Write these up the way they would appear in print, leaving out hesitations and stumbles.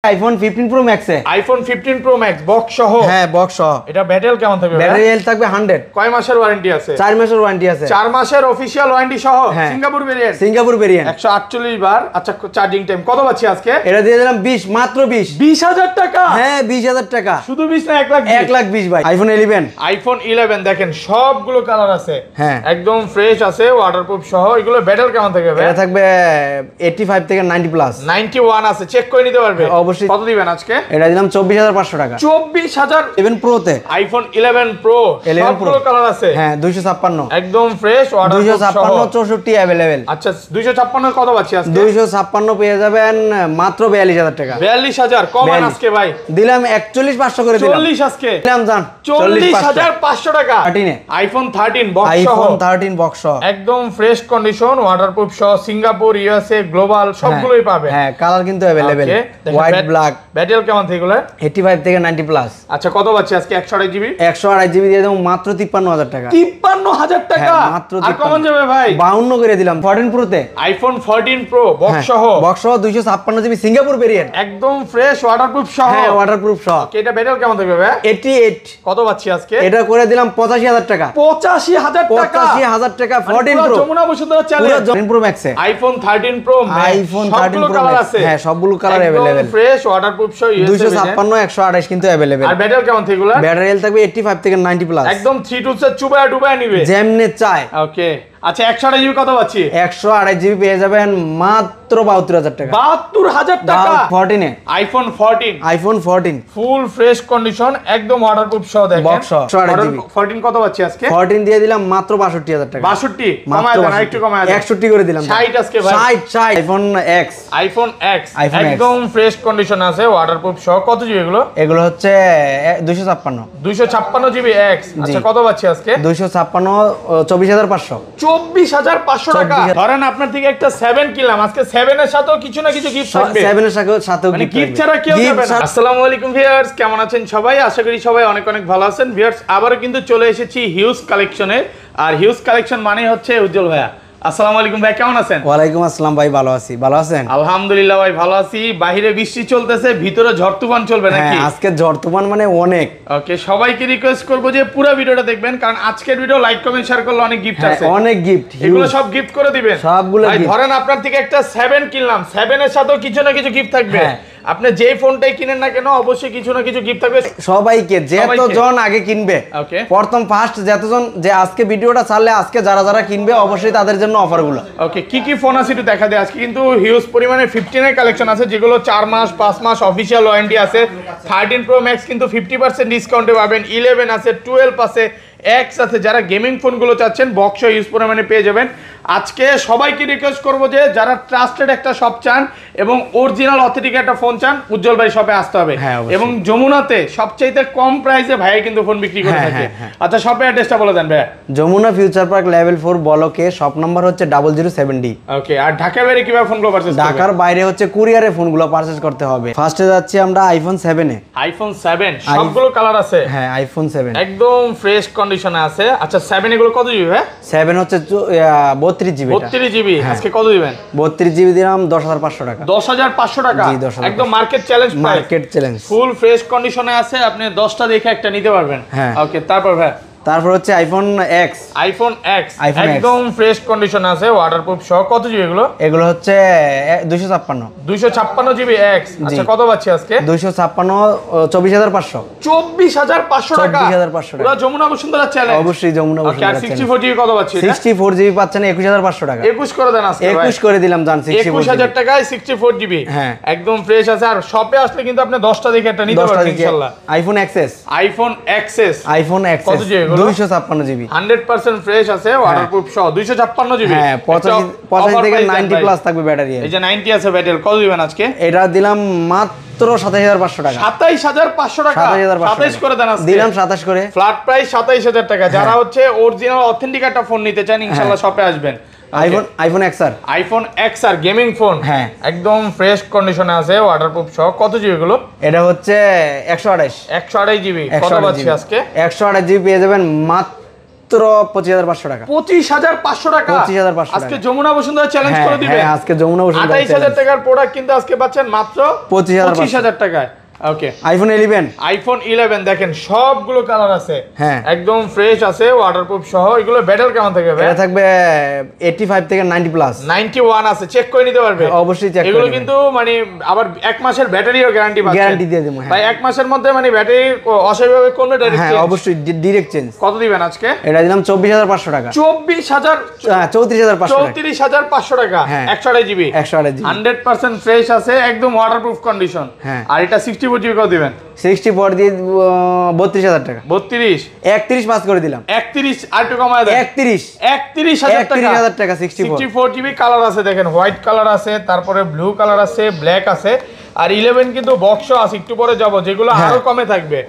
IPhone 15 pro max iPhone 15 pro max box সহ। হ্যাঁ box সহ। এটা ব্যাটারি কেমন থাকবে? ব্যাটারি হেলথ থাকবে 100। কয় মাসের ওয়ারেন্টি আছে? 4 মাসের ওয়ারেন্টি আছে। 4 মাসের অফিশিয়াল ওয়ারেন্টি সহ। Singapore variant. সিঙ্গাপুর ভেরিয়েন্ট 148 বার। আচ্ছা চার্জিং টাইম কত পাচ্ছি আজকে? এটা দিয়ে দিলাম 20, মাত্র 20। 20000 টাকা? হ্যাঁ 20000 টাকা। শুধু 20 না 1 লাখ? 1 লাখ 20 ভাই। আইফোন 11। আইফোন 11 দেখেন সবগুলো কালার আছে। হ্যাঁ একদম ফ্রেশ আছে, ওয়াটারপ্রুফ সহ। এগুলো ব্যাটারি কেমন থাকবে ভাই? এটা থাকবে 85 থেকে 90 প্লাস। 91 আছে, চেক করে নিতে পারবে। অবশ্যই। কত দিবেন আজকে? এটা দিলাম 24500 টাকা। 24000। 11 প্রো তে আইফোন 11 প্রো সবগুলো কালার আছে। হ্যাঁ 256 একদম ফ্রেশ ওয়াটারপ্রুফ সহ। 256 64 अवेलेबल। আচ্ছা 256 কত পাচ্ছি আজকে? 256 পেয়ে যাবেন মাত্র 42000 টাকা। 42000 কম আজকে ভাই। দিলাম 41500 করে দিলাম। 40 আজকে দিলাম জান 40500 টাকা। 13 আইফোন 13 বক্স সহ। আইফোন 13 বক্স সহ একদম ফ্রেশ কন্ডিশন, ওয়াটারপ্রুফ সহ। সিঙ্গাপুর, ইউএসএ, গ্লোবাল সবগুলোই পাবে। হ্যাঁ কালার কিন্তু अवेलेबल। White black. ব্যাটারি কেমন থেকে এগুলো? 85 থেকে 90 প্লাস। আচ্ছা কত পাচ্ছি আজকে? 128 জিবি। 128 জিবি দিয়ে দেবো মাত্র 53000 টাকা। 53000 টাকা মাত্র। আর কমন যাবে ভাই? 52 করে দিলাম 14 প্রো তে। আইফোন 14 প্রো বক্স সহ। বক্স সহ 256 জিবি সিঙ্গাপুর ভেরিয়েন্ট। একদম ফ্রেশ ওয়াটারপ্রুফ সহ। হ্যাঁ ওয়াটারপ্রুফ সহ। এটা ব্যাটারি কেমন থাকবে ভাই? 88। কত পাচ্ছি আজকে? এটা করে দিলাম 85000 টাকা। 85000 টাকা। 85000 টাকা 14 pro. Jamuna Bashundhara challenge. 14 pro max iPhone 13 pro max. IPhone 13 pro colour max. আছে। হ্যাঁ সবগুলো কালার अवेलेबल। ফ্রেশ ওয়াটারপ্রুফ সহ। 256 128 কিন্তু अवेलेबल। আর ব্যাটারি কেমন থেকে এগুলো? ব্যাটারি হেলথ থাকবে 85 থেকে 90 প্লাস। একদম 3 টু সে চুবায় ডুবায় নিবে যেমনে চায়। ওকে আচ্ছা 128 জিবি কত পাচ্ছি? 128 জিবি পেয়ে যাবেন মাত্র 72000 টাকা। 72000 টাকা। 14 এ iPhone 14। IPhone 14 full fresh condition, একদম ওয়াটারপ্রুফ সহ। দেখেন বক্স সহ 128 জিবি। 14 কত পাচ্ছি আজকে? 14 দিয়ে দিলাম মাত্র 62000 টাকা। 62 কমায় দেন, আরেকটু কমায় দেন। 61 করে দিলাম। 60 আজকে ভাই। 60 আইফোন এক্স। আইফোন এক্স একদম ফ্রেশ কন্ডিশন আছে, ওয়াটারপ্রুফ সহ। কত জিবি এগুলো? এগুলো হচ্ছে 256 256 জিবি এক্স। আচ্ছা কত পাচ্ছি আজকে? 256 24500। 24500 টাকা। ধরেন আপনার থেকে একটা 7 কিনলাম, আজকে 7 এর সাথেও কিছু না কিছু গিফট থাকবে। 7 এর সাথেও মানে গিফট ছাড়া কি হবে না। আসসালামু আলাইকুম ভিউয়ার্স, কেমন আছেন সবাই? আশা করি সবাই অনেক অনেক ভালো আছেন। ভিউয়ার্স আবারো কিন্তু চলে এসেছি হিউজ কালেকশনে। আর হিউজ কালেকশন মানে হচ্ছে উজ্জ্বল ভাইয়া। আসসালামু আলাইকুম ভাই, কেমন আছেন? ওয়ালাইকুম আসসালাম ভাই, ভালো আছি। ভালো আছেন? আলহামদুলিল্লাহ ভাই ভালো আছি। বাইরে বৃষ্টি চলতেছে, ভিতরে ঝড় তুফান চলবে নাকি? হ্যাঁ আজকে ঝড় তুফান মানে অনেক। ওকে সবাইকে রিকোয়েস্ট করব যে পুরো ভিডিওটা দেখবেন, কারণ আজকের ভিডিও লাইক কমেন্ট শেয়ার করলে অনেক গিফট আছে। অনেক গিফট, এগুলো সব গিফট করে দিবেন সবগুলো। ভাই ধরেন আপনার থেকে একটা 7 কিনলাম, 7 এর সাথেও কিছু না কিছু গিফট থাকবে। আপনি যেই ফোনটাই কিনেন না কেন অবশ্যই কিছু না কিছু গিফট থাকবে সবাইকে। যতজন আগে কিনবে ওকে প্রথম ফার্স্ট যতজন যে আজকে ভিডিওটা ছাড়লে আজকে যারা যারা কিনবে অবশ্যই তাদের জন্য অফারগুলো। ওকে কি কি ফোন আছে একটু দেখা দেয়। আজকে কিন্তু হিউজ পরিমাণে 15 এর কালেকশন আছে, যেগুলো 4 মাস 5 মাস অফিশিয়াল ওয়ারেন্টি আছে। 13 প্রো ম্যাক্স কিন্তু 50% ডিসকাউন্টে পাবেন। 11 আছে, 12 আছে, এক্স আছে। যারা গেমিং ফোনগুলো চাচ্ছেন বক্স ইউজ পরিমাণে পেয়ে যাবেন। আজকে সবাইকে রিকোয়েস্ট করব যে যারা ট্রাস্টেড একটা শপ চান এবং অরিজিনাল অথেন্টিক একটা ফোন চান, উজ্জ্বল ভাই শপে আসতে হবে। এবং যমুনাতে সবচেয়ে কম প্রাইসে ভাই কিন্তু ফোন বিক্রি করে থাকে। আচ্ছা শপের অ্যাড্রেসটা বলে দেন ভাই। যমুনা ফিউচার পার্ক লেভেল 4 বলকে, শপ নাম্বার হচ্ছে 007D। ওকে আর ঢাকার বাইরে কিভাবে ফোনগুলো পারচেজ করবেন? ঢাকার বাইরে হচ্ছে কুরিয়ারে ফোনগুলো পারচেজ করতে হবে। ফার্স্টে যাচ্ছি আমরা আইফোন 7 এ। আইফোন 7 সবগুলো কালার আছে। হ্যাঁ আইফোন 7 একদম ফ্রেশ কন্ডিশনে আছে। আচ্ছা 7 এগুলো কত জিবি ভাই? 7 হচ্ছে 32 জিবি। 32 জিবি আজকে কত দিবেন? 32 জিবি দিলাম 10500 টাকা। 10500 টাকা। জি 10500। একদম market challenge price. Market challenge. Full fresh কন্ডিশনে আছে, আপনি 10টা দেখে একটা নিতে পারবেন। ওকে তারপর ভাই তারপর হচ্ছে আইফোন এক্স। আইফোন এক্স একদম ফ্রেশ কন্ডিশন আছে, ওয়াটারপ্রুফ সহ। কত জিবি এগুলো? এগুলো হচ্ছে 256 256 জিবি এক্স। আচ্ছা কত পাচ্ছি আজকে? 256 24500। 24500 টাকা। 24500 টাকা। পুরো যমুনা বসুন্ধরা চ্যালেঞ্জ। অবশ্যই যমুনা বসুন্ধরা চ্যালেঞ্জ। 64 জিবি কত পাচ্ছি? 64 জিবি পাচ্ছেন 21500 টাকা। 21 করে দেন আজকে ভাই। 21 করে দিলাম জান। 21000 টাকায় 64 জিবি। হ্যাঁ একদম ফ্রেশ আছে। আর শপে আসলে কিন্তু আপনি 10টা দেখে একটা নিতে পারবেন ইনশাআল্লাহ। IPhone XS. IPhone XS. IPhone XS কত জিবি এগুলো? 256 জিবি। 100% ফ্রেশ আছে, ওয়াটারপ্রুফ সহ। 256 জিবি। হ্যাঁ 85 থেকে 90 প্লাস থাকবে ব্যাটারি। এই যে 90 আছে ব্যাটারি। কত দিবেন আজকে? এটা দিলাম মাত্র 27500 টাকা। 27500 টাকা। 27 করে দেন আজকে। দিলাম 27 করে। ফ্ল্যাট প্রাইস 27000 টাকা। যারা হচ্ছে অরিজিনাল অথেন্টিক একটা ফোন নিতে চান ইনশাআল্লাহ শপে আসবেন। IPhone XR. IPhone XR gaming phone. হ্যাঁ একদম ফ্রেশ কন্ডিশনে আছে, ওয়াটারপ্রুফ সহ। কত জিবি এগুলো? এটা হচ্ছে 128 128 জিবি। কত পাচ্ছি আজকে? 128 জিবি পেয়ে যাবেন মাত্র মাত্র 25,500 টাকা। 25,500 টাকা। 25,500 আজকে যমুনা বসুন্ধরা চ্যালেঞ্জ করে দিবেন। হ্যাঁ আজকে যমুনা বসুন্ধরা 28,000 টাকার প্রোডাক্ট কিন্তু আজকে পাচ্ছেন মাত্র 25,000 টাকায়। ওকে, আইফোন 11, আইফোন 11 দেখেন সবগুলো কালার আছে, হ্যাঁ একদম ফ্রেশ আছে, ওয়াটারপ্রুফ সহ। এগুলো ব্যাটারি কেমন থাকবে ভাই? এটা থাকবে 85 থেকে 90 প্লাস। 91 আছে, চেক করে নিতে পারবে। অবশ্যই চেক করে এগুলো কিন্তু মানে আবার 1 মাসের ব্যাটারিও গ্যারান্টি পাচ্ছেন। গ্যারান্টি দিয়ে দেব। ভাই 1 মাসের মধ্যে মানে ব্যাটারি অস্বাভাবিক কোন ডাইরেক্ট হ্যাঁ অবশ্যই ডিরেক্ট চেঞ্জ। কত দিবেন আজকে? এটা দিলাম 24,500 টাকা। 34,500 টাকা। 128 জিবি 100% ফ্রেশ আছে, একদম ওয়াটারপ্রুফ কন্ডিশন। আর এটা 64 জিবি কত দিবেন? 64 দিয়ে 32,000 টাকা। 32 31 পাস করে দিলাম। 31 আর একটু কমায় দেন। 31,000 টাকা। 64 জিবি কালার আছে, দেখেন হোয়াইট কালার আছে, তারপরে ব্লু কালার আছে, ব্ল্যাক আছে, আর 11 কিন্তু বক্সও আছে, একটু পরে যাব যেগুলো আরো কমে থাকবে।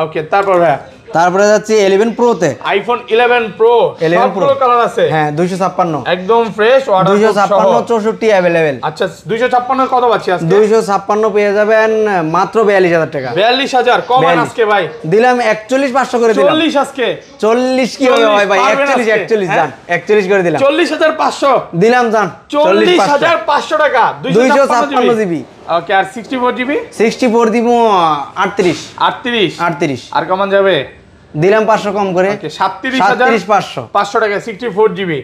ওকে, তারপরে যাচ্ছে 11 প্রো তে। আইফোন 11 প্রো সবগুলো কালার আছে। হ্যাঁ 256 একদম ফ্রেশ, ওয়াটারপ্রুফ 256 64 अवेलेबल। আচ্ছা 256 কত পাচ্ছি আজকে? 256 পেয়ে যাবেন মাত্র 42,000 টাকা। 42,000 কম আজকে ভাই। দিলাম 41,500 করে দিলাম। 40 আজকে 40 কি হবে ভাই? 41 জান 41 করে দিলাম। 40,500 দিলাম জান। 40,500 টাকা 256 জিবি। ওকে, আর 64 জিবি 64 দিব 38 আর কমান যাবে? দিলাম 500 কম করে। ওকে, 37,500 টাকা 64 জিবি,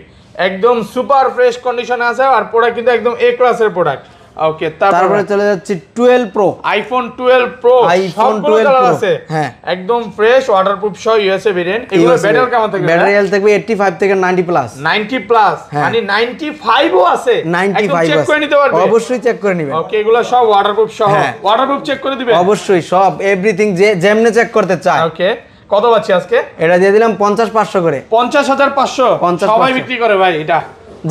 একদম সুপার ফ্রেশ কন্ডিশনে আছে, আর প্রোডাক্ট কিন্তু একদম এ ক্লাসের প্রোডাক্ট। ওকে, তারপরে চলে যাচ্ছে 12 প্রো। আইফোন 12 প্রো সবগুলো কালার আছে, হ্যাঁ একদম ফ্রেশ, ওয়াটারপ্রুফ সহ ইউএসএ ভেরিয়েন্ট। এগুলো ব্যাটারি কেমন থাকবে? ব্যাটারি হেলথ থাকবে 85 থেকে 90 প্লাস। 90 প্লাস মানে 95 ও আছে। 95 চেক করে নিতে পারবে? অবশ্যই চেক করে নেবেন। ওকে, এগুলো সব ওয়াটারপ্রুফ সহ। ওয়াটারপ্রুফ চেক করে দিবেন? অবশ্যই সব এভরিথিং যেমনে চেক করতে চায়। ওকে, কত পাচ্ছি আজকে? এটা দিয়ে দিলাম 50,500 করে। 50,500 সবাই বিক্রি করে ভাই, এটা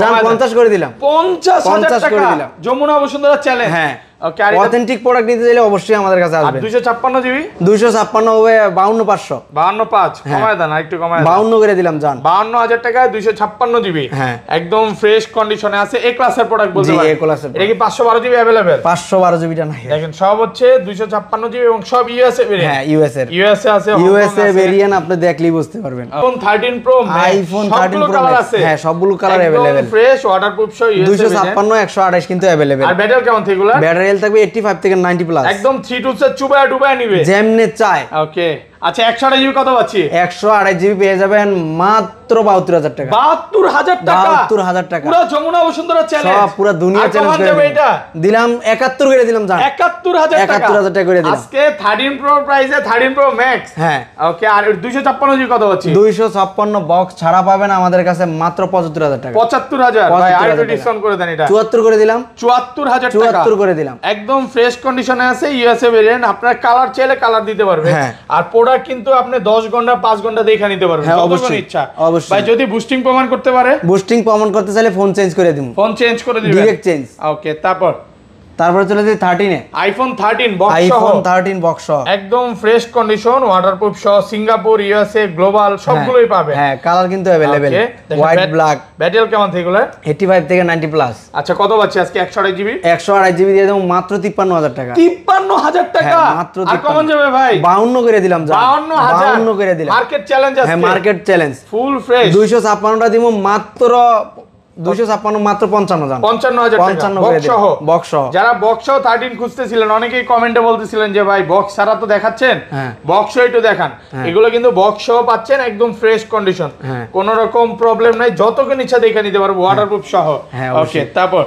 জান 50 করে দিলাম। 50,000 টাকা যমুনা বসুন্ধরা চ্যালেঞ্জ। হ্যাঁ ওকে, আর অথেন্টিক প্রোডাক্ট নিতে চাইলে অবশ্যই আমাদের কাছে আসবেন। 256 জিবি 256 হবে 52,500। 52,500 কমায় দেন, একটু কমায় দেন। 52 করে দিলাম জান। 52,000 টাকায় 256 জিবি, হ্যাঁ একদম ফ্রেশ কন্ডিশনে আছে, এ ক্লাসের প্রোডাক্ট বলতে পারেন। জি এ ক্লাসের। এটা কি 512 জিবি अवेलेबल? 512 জিবিটা নাই। দেখেন সব হচ্ছে 256 জিবি এবং সব ইউএসএ ভেরিয়েন্ট। হ্যাঁ ইউএসএ আছে, ইউএসএ ভেরিয়েন্ট আপনি দেখলেই বুঝতে পারবেন। আইফোন 13 প্রো আইফোন 13 প্রো আছে, হ্যাঁ সবগুলো কালার अवेलेबल। একদম ফ্রেশ, ওয়াটারপ্রুফ সহ ইউএসএ 256 128 কিন্তু अवेलेबल। আর ব্যাটারি কেমন থাকে এগুলা? ব্যাটারি হেলথ থাকবে 85 থেকে 90 প্লাস। একদম 3 টু সে চুবায় ডুবায় নিবে যেমনে চায়। ওকে, আচ্ছা 128 জিবি কত পাচ্ছি? 128 জিবি পেয়ে যাবেন মাত্র 72,000 টাকা। 72,000 টাকা। 72,000 টাকা পুরো যমুনা বসুন্ধরা চ্যালেঞ্জ, সব পুরো দুনিয়া চ্যালেঞ্জ করে এটা দিলাম 71 করে দিলাম জান। 71,000 টাকা 71,000 টাকা করে দিলাম আজকে 13 প্রো প্রাইসে 13 প্রো ম্যাক্স। হ্যাঁ ওকে, আর 256 জিবি কত পাচ্ছি? 256 বক্স ছাড়া পাবেন আমাদের কাছে মাত্র 75,000 টাকা। 75,000 ভাই, আর একটু ডিসকাউন্ট করে দেন। এটা 74 করে দিলাম। 74,000 টাকা 74 করে দিলাম। একদম ফ্রেশ কন্ডিশনে আছে, ইউএসএ ভেরিয়েন্ট। আপনার কালার চাইলে কালার দিতে পারবে, আর প্রোডাক্ট কিন্তু আপনি 10 ঘন্টা 5 ঘন্টা দেখে নিতে পারবেন, যতক্ষণ ইচ্ছা। ভাই যদি বুস্টিং প্রমাণ করতে পারে? বুস্টিং প্রমাণ করতে চাইলে ফোন চেঞ্জ করে দিমু। ফোন চেঞ্জ করে দিবেন, ডাইরেক্ট চেঞ্জ। ওকে, তারপর চলে যাই 13 এ। আইফোন 13 বক্স সহ। আইফোন 13 বক্স সহ একদম ফ্রেশ কন্ডিশন, ওয়াটারপ্রুফ সহ, সিঙ্গাপুর, ইউএসএ, গ্লোবাল সবগুলোই পাবে। হ্যাঁ কালার কিন্তু अवेलेबल, হোয়াইট ব্ল্যাক। ব্যাটারি কেমন থাকে এগুলা? 85 থেকে 90 প্লাস। আচ্ছা কত পাচ্ছি আজকে? 128 জিবি 128 জিবি দিয়ে দেব মাত্র 53,000 টাকা। 53,000 টাকা মাত্র। আর কমন যাবে ভাই? 52 করে দিলাম জান। 52,000 করে দিলাম। মার্কেট চ্যালেঞ্জ আছে। হ্যাঁ মার্কেট চ্যালেঞ্জ ফুল ফ্রেশ। 256টা দিব মাত্র 256 মাত্র 55 জান। 55,000 টাকা বক্স সহ। যারা বক্স সহ 13 খুঁজতেছিলেন, অনেকেই কমেন্টে বলতেছিলেন যে ভাই বক্স ছাড়া তো দেখাচ্ছেন, বক্স সহ একটু দেখান। এগুলো কিন্তু বক্স সহ পাচ্ছেন, একদম ফ্রেশ কন্ডিশন, কোনো রকম প্রবলেম নাই, যতক্ষণ ইচ্ছা দেখে নিতে পারবো, ওয়াটারপ্রুফ সহ। ওকে, তারপর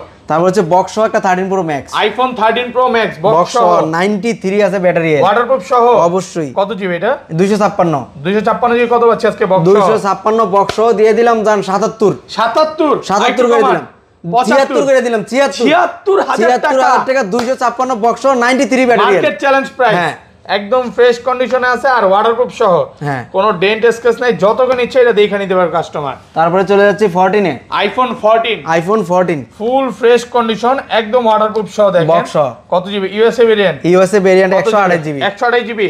হচ্ছে বক্স সহ একটা 13 pro max. IPhone 13 pro max box সহ 93 আছে ব্যাটারি, ওয়াটারপ্রুফ সহ। অবশ্যই। কত জিবি এটা? 256 জিবি কত পাচ্ছি আজকে বক্স সহ? 256 বক্স সহ দিয়ে দিলাম জান 77 করে দিলাম। 76 করে দিলাম। 76,000 টাকা 256 বক্স সহ 93 ব্যাটারি, মার্কেট চ্যালেঞ্জ প্রাইস। একদম ফ্রেশ কন্ডিশনে আছে আর ওয়াটারপ্রুফ সহ, কোনো ডেন্ট স্ক্র্যাচ নাই, যতক্ষণ ইচ্ছা এটা দেখে নিতে পারবে কাস্টমার। তারপরে চলে যাচ্ছে 14 এ। আইফোন 14 ফুল ফ্রেশ কন্ডিশন, একদম ওয়াটারপ্রুফ সহ। দেখেন বক্স সহ। কত GB? USA variant 128 GB. 128 GB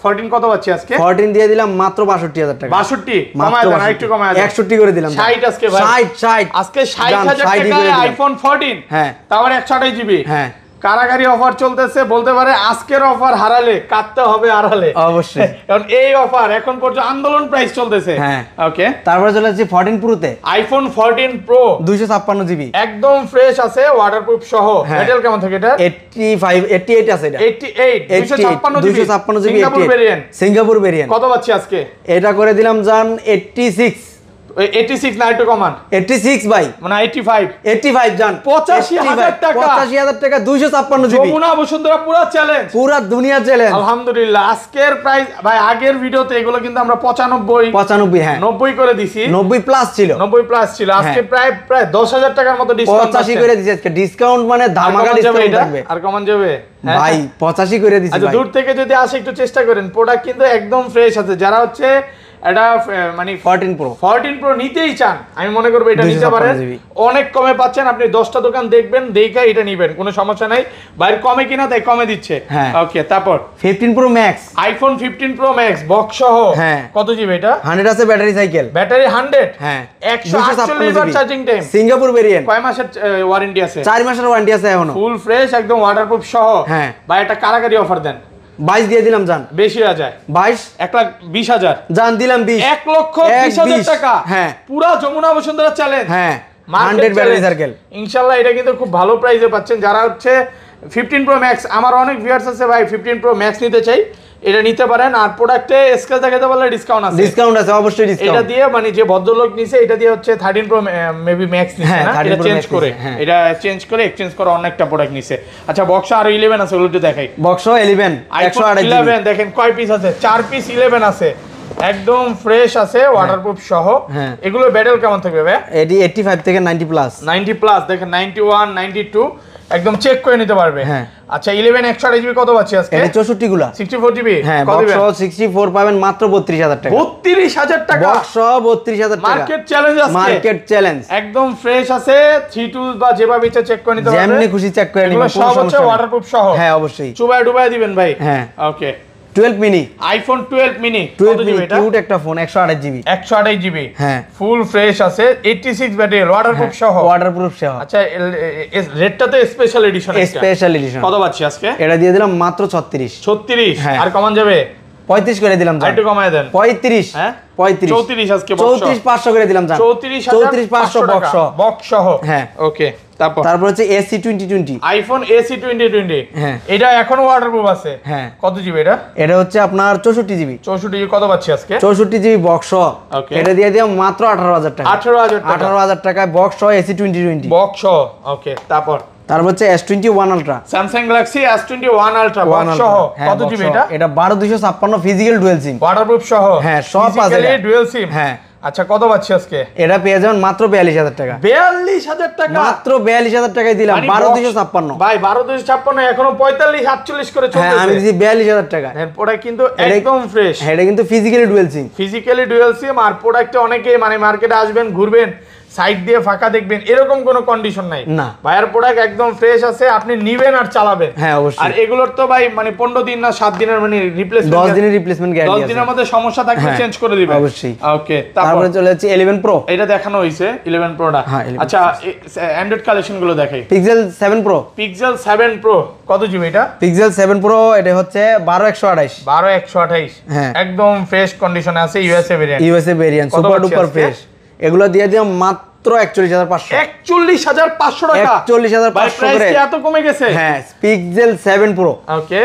14 কত পাচ্ছি আজকে? 14 দিয়ে দিলাম মাত্র 62,000 টাকা। 62 কমায় দেন, একটু কমায় দেন। 61 করে দিলাম। 60 আজকে ভাই, 60 আজকে 60,000 টাকায় আইফোন 14, হ্যাঁ তারপর 128 জিবি। হ্যাঁ কারাগারি অফার চলতেছে, বলতে পারে আজকের অফার হারালে কাটতে হবে আড়ালে। অবশ্যই, কারণ এই অফার এখন পর্যন্ত আন্দোলন প্রাইস চলতেছে। হ্যাঁ ওকে, তারপরে চলে যাচ্ছে 14 Pro তে, আইফোন 14 Pro 256 জিবি, একদম ফ্রেশ আছে, ওয়াটারপ্রুফ সহ। মডেল কেমন থাকে এটা? 85 88 আছে এটা, 88 256 GB Singapore variant. Singapore variant কত পাচ্ছি আজকে? এটা করে দিলাম জান 86 না একটু কমান, 86 ভাই, মানে 85 জান 85,000 টাকা, 85,000 টাকা 256 জিবি, যমুনা বসুন্ধরা পুরো চ্যালেঞ্জ, পুরো দুনিয়া চ্যালেঞ্জ। আলহামদুলিল্লাহ। আজকের প্রাইস ভাই, আগের ভিডিওতে এগুলো কিন্তু আমরা 95 হ্যাঁ 90 করে দিছি, 90 প্লাস ছিল, 90 প্লাস ছিল। আজকে প্রায় 10,000 টাকার মতো ডিসকাউন্ট, 85 করে দিছি আজকে, ডিসকাউন্ট মানে ধামাকা ডিসকাউন্ট থাকবে। আর কমন যাবে ভাই 85 করে দিছি আচ্ছা, ভাই। দূর থেকে যদি আসে একটু চেষ্টা করেন, প্রোডাক্ট কিন্তু একদম ফ্রেশ আছে। যারা হচ্ছে এটা মানে 14 Pro নিতেই চান, আমি মনে করব এটা নিতে পারেন, অনেক কমে পাচ্ছেন। আপনি 10টা দোকান দেখবেন, দেখে এটা নেবেন, কোনো সমস্যা নাই। বাইরে কমে কিনা তাই কমে দিচ্ছে। ওকে, তারপর 15 Pro Max, iPhone 15 Pro Max box সহ, কত জিবি এটা? 100 আছে ব্যাটারি সাইকেল, ব্যাটারি 100, হ্যাঁ 148 বার চার্জিং টাইম, সিঙ্গাপুর ভেরিয়েন্ট। কয় মাসের ওয়ারেন্টি আছে? 4 মাসের ওয়ারেন্টি আছে এখনো, ফুল ফ্রেশ একদম ওয়াটারপ্রুফ সহ। হ্যাঁ ভাই এটা কারাগারি অফার দেন, 22 দিয়ে দিলাম জান। বেশি হয়ে যায় 22, 1,20,000 জান দিলাম 20, 1,20,000 টাকা। হ্যাঁ পুরা যমুনা বসুন্ধরা চ্যালেঞ্জ, হ্যাঁ 100 ব্যাটারি সাইকেল। ইনশাআল্লাহ এটা কিন্তু খুব ভালো প্রাইসে পাচ্ছেন। যারা হচ্ছে 15 Pro Max, আমার অনেক ভিউয়ার্স আছে ভাই 15 Pro Max নিতে চাই, এটা নিতে পারেন। আর প্রোডাক্টে স্কেল দেখাতে পারলে ডিসকাউন্ট আছে, অবশ্যই ডিসকাউন্ট। এটা দিয়ে মানে যে ভদ্রলোক নিছে, এটা দিয়ে হচ্ছে 13 Pro মেবি ম্যাক্স নিছে না, এটা চেঞ্জ করে, এটা চেঞ্জ করে এক্সচেঞ্জ করে অন্য একটা প্রোডাক্ট নিছে। আচ্ছা, বক্স আর 11 আছে, ওগুলো একটু দেখাই। বক্স 11 128 দেখেন কয় পিস আছে, 4 পিস 11 আছে, একদম ফ্রেশ আছে, ওয়াটারপ্রুফ সহ। এগুলো ব্যাটেল কেমন থাকবে ভাই? এটি 85 থেকে 90 প্লাস, 90 প্লাস দেখেন, 91 92 একদম চেক করে নিতে পারবে। আচ্ছা, 11 128 জিবি কত পাচ্ছি আজকে? এটা 64 গুলা, 64 জিবি। হ্যাঁ, বক্স 64 পাবেন মাত্র 32,000 টাকা, 32,000 টাকা বক্স 32,000 টাকা। মার্কেট চ্যালেঞ্জ আজকে, মার্কেট চ্যালেঞ্জ, একদম ফ্রেশ আছে। 3 টুলস বা যেভাবে ইচ্ছা চেক করে নিতে পারবে, যেমনি খুশি চেক করে নিবেন, কোনো সমস্যা নেই। ওয়াটারপ্রুফ সহ, হ্যাঁ অবশ্যই, চুবায় ডুবায় দিবেন ভাই। হ্যাঁ ওকে, 12 মিনি, আইফোন 12 মিনি, কত জিবি এটা? কিউট একটা ফোন, 128 জিবি, 128 জিবি, হ্যাঁ ফুল ফ্রেশ আছে, 86 ব্যাটারি, ওয়াটারপ্রুফ সহ, ওয়াটারপ্রুফ সহ। আচ্ছা, রেটটা তো স্পেশাল এডিশন, স্পেশাল এডিশন। কত পাচ্ছি আজকে? এটা দিয়ে দিলাম মাত্র 36, 36। আর কমান যাবে? 35 করে দিলাম জান, একটু কমায় দেন। 35, হ্যাঁ 35, 34 আজকে, 34,500 করে দিলাম জান, 34,500 বক্স সহ। হ্যাঁ ওকে, তারপর হচ্ছে AC 2020, আইফোন AC 2020, হ্যাঁ এটা এখনো ওয়াটারপ্রুফ আছে। হ্যাঁ, কত জিবি এটা? এটা হচ্ছে আপনার 64 জিবি, 64 জিবি। কত পাচ্ছি আজকে? 64 জিবি বক্স। ওকে, এটা দিয়ে দিলাম মাত্র 18,000 টাকা, 18,000 টাকায় বক্স AC 2020 বক্স। ওকে, তারপর হচ্ছে S21 ultra, Samsung Galaxy S21 ultra box সহ। কত জিবি এটা? এটা 12256 ফিজিক্যাল ডুয়াল সিম, ওয়াটারপ্রুফ সহ, হ্যাঁ সব আছে, ডুয়াল সিম। হ্যাঁ। আচ্ছা, কত পাচ্ছি আজকে? এটা পেয়ে যাবেন মাত্র 42,000 টাকা, 42,000 টাকা, মাত্র 42,000 টাকায় দিলাম। 12256 ভাই, 12256 এখনো 45 48 করে চলছে। হ্যাঁ, আমি দিছি 42,000 টাকা। প্রোডাক্ট কিন্তু একদম ফ্রেশ, হ্যাঁ এটা কিন্তু ফিজিক্যালি ডুয়াল সিম, আর প্রোডাক্টে অনেকে মানে মার্কেটে আসবেন, ঘুরবেন, সাইড দিয়ে ফাঁকা দেখবেন, এরকম কোনো কন্ডিশন নাই না। ভাইয়ের প্রোডাক্ট একদম ফ্রেশ আছে, আপনি নিবেন আর চালাবেন। হ্যাঁ অবশ্যই। আর এগুলোর তো ভাই মানে 15 দিন না 7 দিনের মানে রিপ্লেসমেন্ট, 10 দিনের রিপ্লেসমেন্ট গ্যারান্টি আছে, 10 দিনের মধ্যে সমস্যা থাকলে চেঞ্জ করে দিবেন অবশ্যই। ওকে, তারপরে চলে যাচ্ছে 11 প্রো, এটা দেখানো হইছে 11 প্রোটা। আচ্ছা, অ্যান্ড্রয়েড কালেকশন গুলো দেখাই। পিক্সেল 7 প্রো, পিক্সেল 7 প্রো কত জিবি এটা? পিক্সেল 7 প্রো এটা হচ্ছে 12128, 12128, হ্যাঁ একদম ফ্রেশ কন্ডিশনে আছে, USA variant, super duper fresh. এগুলো দিয়ে দিলাম মাত্র 41,500, 41,500 টাকা, 41,500 করে, এত কমে গেছে। হ্যাঁ, পিক্সেল 7 প্রো। ওকে,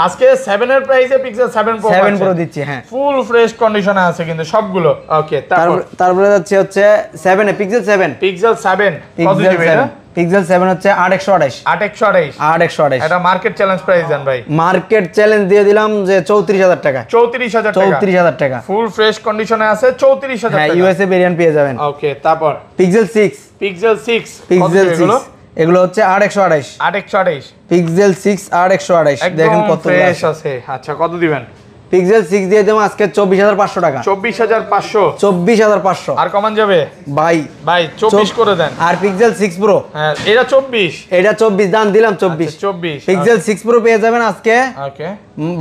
আজকে 7 এর প্রাইসে পিক্সেল 7 প্রো দিচ্ছি, হ্যাঁ ফুল ফ্রেশ কন্ডিশনে আছে কিন্তু সবগুলো। ওকে, তারপরে হচ্ছে 7 এ পিক্সেল 7 কত জিবি এটা? পিক্সেল 7 হচ্ছে 8128, এটা মার্কেট চ্যালেঞ্জ প্রাইস দেন ভাই। মার্কেট চ্যালেঞ্জ দিয়ে দিলাম যে 34,000 টাকা, 34,000 টাকা ফুল ফ্রেশ কন্ডিশনে আছে, 34,000 টাকা। হ্যাঁ, ইউএসএ ভেরিয়েন্ট পেয়ে যাবেন। ওকে, তারপর পিক্সেল 6, এগুলো হচ্ছে 8128, পিক্সেল 6 8128, দেখেন কত ফ্রেশ আছে। আচ্ছা, কত দিবেন? পিক্সেল 6 দিয়ে দেবো আজকে 24,500 টাকা, 24,500। আর কমান যাবে ভাই 24 করে দেন। আর পিক্সেল 6 প্রো, হ্যাঁ এটা 24 দাম দিলাম 24। পিক্সেল 6 প্রো পেয়ে যাবেন আজকে ওকে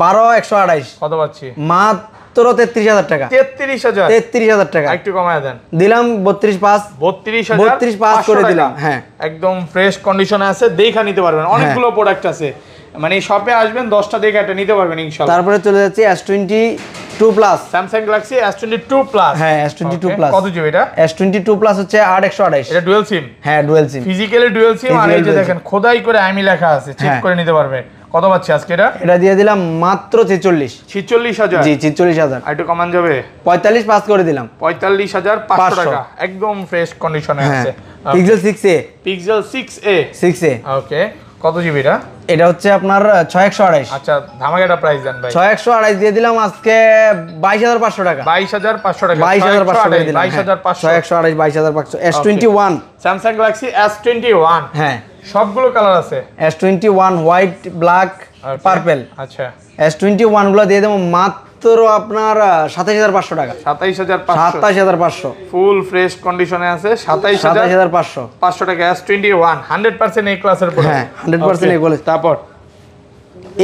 12,128, কত পাচ্ছি? মাত্র মাত্র 33000 টাকা। 33000 33000 টাকা একটু কমায় দেন, দিলাম 32.5 32,500 করে দিলাম। হ্যাঁ একদম ফ্রেশ কন্ডিশনে আছে, দেখা নিতে পারবেন। অনেকগুলো প্রোডাক্ট আছে, মানে শপে আসবেন 10টা দেখে একটা নিতে পারবেন ইনশাআল্লাহ। তারপরে চলে যাচ্ছে S22 plus, Samsung Galaxy S22 plus. হ্যাঁ S22 প্লাস। কত জিবি এটা? S22 প্লাস হচ্ছে 8128। এটা ডুয়াল সিম? হ্যাঁ dual SIM, physically dual SIM. আর এই যে দেখেন খোদাই করে আমি লেখা আছে, চেক করে নিতে পারবে। কত পাচ্ছি আজকে এটা? এটা দিয়ে দিলাম মাত্র 46,000। জি 46,000। আর একটু কমান যাবে? 45 পাস করে দিলাম, 45,500 টাকা। একদম ফ্রেশ কন্ডিশনে আছে। Pixel 6a, pixel 6a। ওকে, কত জিবি এটা? এটা হচ্ছে আপনার 6128। আচ্ছা, ধামাকাটা প্রাইস দেন ভাই। 6128 দিয়ে দিলাম আজকে 22,500 টাকা। 22,500 টাকা। 22,500 করে দিলাম। 22,500। 6128 22,500। S21, Samsung Galaxy S21। হ্যাঁ সবগুলো কালার আছে। S21 white, black, purple. আচ্ছা, S21 গুলো দিয়ে দেবো মাত্র আপনার 27,500 টাকা। 27,500 ফুল ফ্রেশ কন্ডিশনে আছে। 27,500 টাকা। S21 100% এ ক্লাসের প্রোডাক্ট। হ্যাঁ 100% এ বলে। তারপর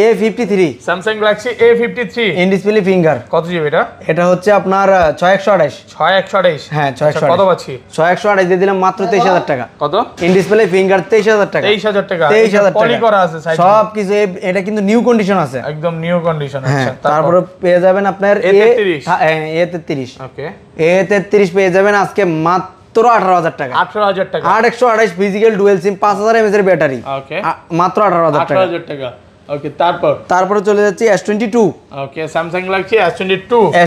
A53, Samsung Galaxy A53 in display finger. কত জিবি এটা? এটা হচ্ছে আপনার 6128। 6128। হ্যাঁ 6128। কত পাচ্ছি? 6128 দিয়ে দিলাম মাত্র 23,000 টাকা। কত? ইন ডিসপ্লে ফিঙ্গার 23,000 টাকা। 23,000 টাকা। 23,000 টাকা পলি করা আছে সাইড সব কিছু। এটা কিন্তু নিউ কন্ডিশন আছে, একদম নিউ কন্ডিশন। হ্যাঁ। আচ্ছা, তারপরে পেয়ে যাবেন আপনার A33। A33। ওকে, A33 পেয়ে যাবেন আজকে মাত্র 18,000 টাকা। 18,000 টাকা। 8128 ফিজিক্যাল ডুয়াল সিম, 5000 mAh এর ব্যাটারি। ওকে, মাত্র 18,000 টাকা। 18,000 টাকা। ওকে, তারপরে চলে যাচ্ছি S22। ওকে, স্যামসাং গ্যালাক্সি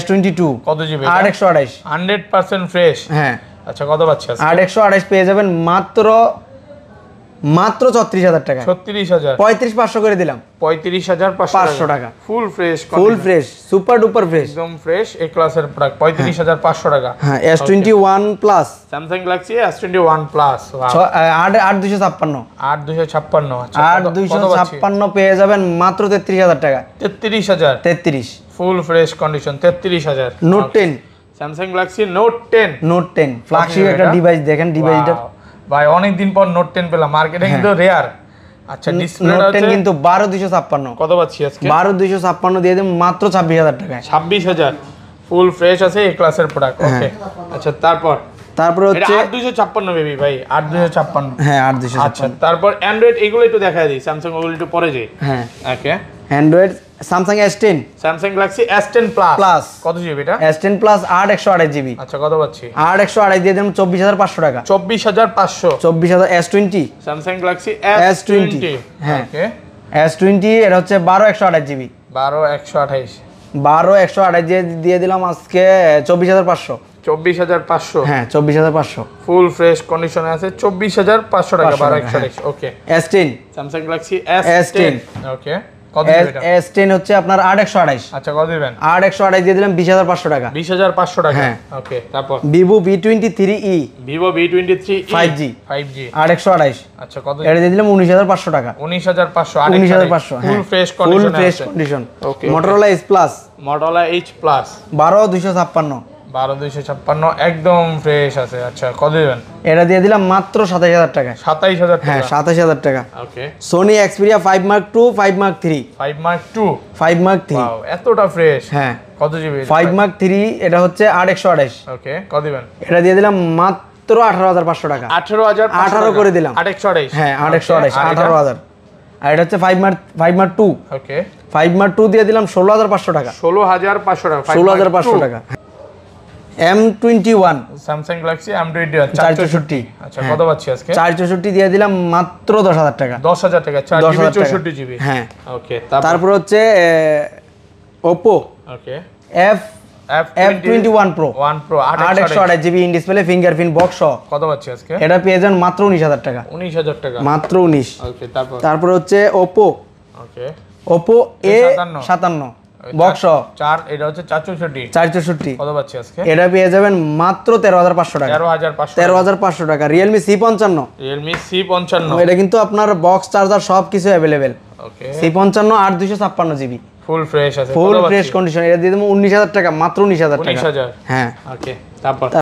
S22 কত জিবি? 8128। 100% ফ্রেশ। হ্যাঁ, আচ্ছা, কত পাচ্ছি আজকে? 8128 পেয়ে যাবেন মাত্র 34,000 টাকা। 36,000। 35,500 করে দিলাম। 35,500 টাকা। Full fresh, full fresh, super duper fresh, একদম ফ্রেশ এ ক্লাসের প্রোডাক্ট। 35,500 টাকা। হ্যাঁ S21 plus, Samsung Galaxy S21 plus. 8256। 8256। আচ্ছা, 8256 পেয়ে যাবেন মাত্র 33,000 টাকা। 33,000। 33 ফুল fresh condition. 33,000। Note 10, Samsung Galaxy note 10 flagship একটা ডিভাইস। দেখেন ডিভাইসটা ভাই, অনেক দিন পর নোট 10 পেলাম, মার্কেটে কিন্তু রেয়ার। আচ্ছা, ডিসপ্লেটা নোট 10 আছে কিন্তু 12256। কত পাচ্ছি আজকে? 12256 দিয়ে দেন মাত্র 26,000 টাকায়। 26,000। ফুল ফ্রেশ আছে এই ক্লাসের প্রোডাক্ট। ওকে, আচ্ছা, তারপরে হচ্ছে 8256 বেবি ভাই, 8256। হ্যাঁ 8256। আচ্ছা, তারপর অ্যান্ড্রয়েড এগুলো একটু দেখাই দিই, স্যামসাং ওগুলো একটু পরে যাই। হ্যাঁ okay, Android Samsung S10, Samsung Galaxy S10 plus. কত জিবি এটা? S10 plus 8128 GB. আচ্ছা, কত পাচ্ছি? 8128 দিয়ে দেন 24,500 টাকা। 24,500। 24,000। S20, Samsung Galaxy S20। হ্যাঁ ওকে, S20 এটা হচ্ছে 12128 জিবি। 12128। 12128 দিয়ে দিলাম আজকে 24,500। 24,500। হ্যাঁ 24,500। ফুল ফ্রেশ কন্ডিশনে আছে। 24,500 টাকা। 12128। ওকে, S10, স্যামসাং গ্যালাক্সি S10। ওকে, কত দিবেন এটা? S10 হচ্ছে আপনার 8128। আচ্ছা, কত দিবেন? 8128 দিয়ে দিলাম 20,500 টাকা। 20,500 টাকা। হ্যাঁ। ওকে, তারপর Vivo V23e, Vivo V23e 5G 828। 8128। আচ্ছা, কত? এটা দিয়ে দিলাম 19,500 টাকা। 19,500। 19,500। ফুল ফ্রেশ ফুল কন্ডিশনে ফ্রেশ আছে। কন্ডিশন। ওকে, Motorola Edge Plus, Motorola Edge Plus 12256। 12256 একদম ফ্রেশ আছে। আচ্ছা, কত দিবেন? এটা দিয়ে দিলাম মাত্র 27,000 টাকা। 27,000 টাকা। হ্যাঁ 27,000 টাকা। ওকে, Sony Xperia 5 Mark II, 5 Mark III, 5 Mark II। 5 Mark III। Wow, এতটা ফ্রেশ। হ্যাঁ কত জিবি? 5 Mark III এটা হচ্ছে 8128। ওকে, কত দিবেন? এটা দিয়ে দিলাম মাত্র 18,500 টাকা। 18,500 করে দিলাম। 828। হ্যাঁ 828, 18,000। আর এটা হচ্ছে 5 Mark II। ওকে, 5 Mark II দিয়ে দিলাম 16,500 টাকা। 16,500 টাকা। 16,500 টাকা। M21 Samsung Galaxy M21 464। আচ্ছা, কত পাচ্ছি আজকে? 464 দিয়ে দিলাম মাত্র 10,000 টাকা। 10,000 টাকা। 4 জিবি 10,000 টাকা। 64 জিবি। হ্যাঁ। ওকে, তারপর হচ্ছে Oppo okay, F21 Pro 1 Pro 828 GB in display fingerprint box. কত পাচ্ছি আজকে? এটা পেয়ে যান মাত্র 19,000 টাকা। 19,000 টাকা। মাত্র 19। ওকে, তারপর হচ্ছে Oppo ওকে, A57 বক্স 4, এটা হচ্ছে 464। 464 কত পাচ্ছি আজকে? এটা পেয়ে যাবেন মাত্র 13,500 টাকা। 13,500। 13,500 টাকা। Realme C55, Realme C55। এটা কিন্তু আপনার বক্স চার্জার সব কিছু अवेलेबल। ওকে, C55 8256 জিবি ফুল ফ্রেশ আছে। ফুল ফ্রেশ কন্ডিশন। এটা দিয়ে দেবো 19,000 টাকা। মাত্র 19,000 টাকা। 19,000। হ্যাঁ। ওকে, তারপর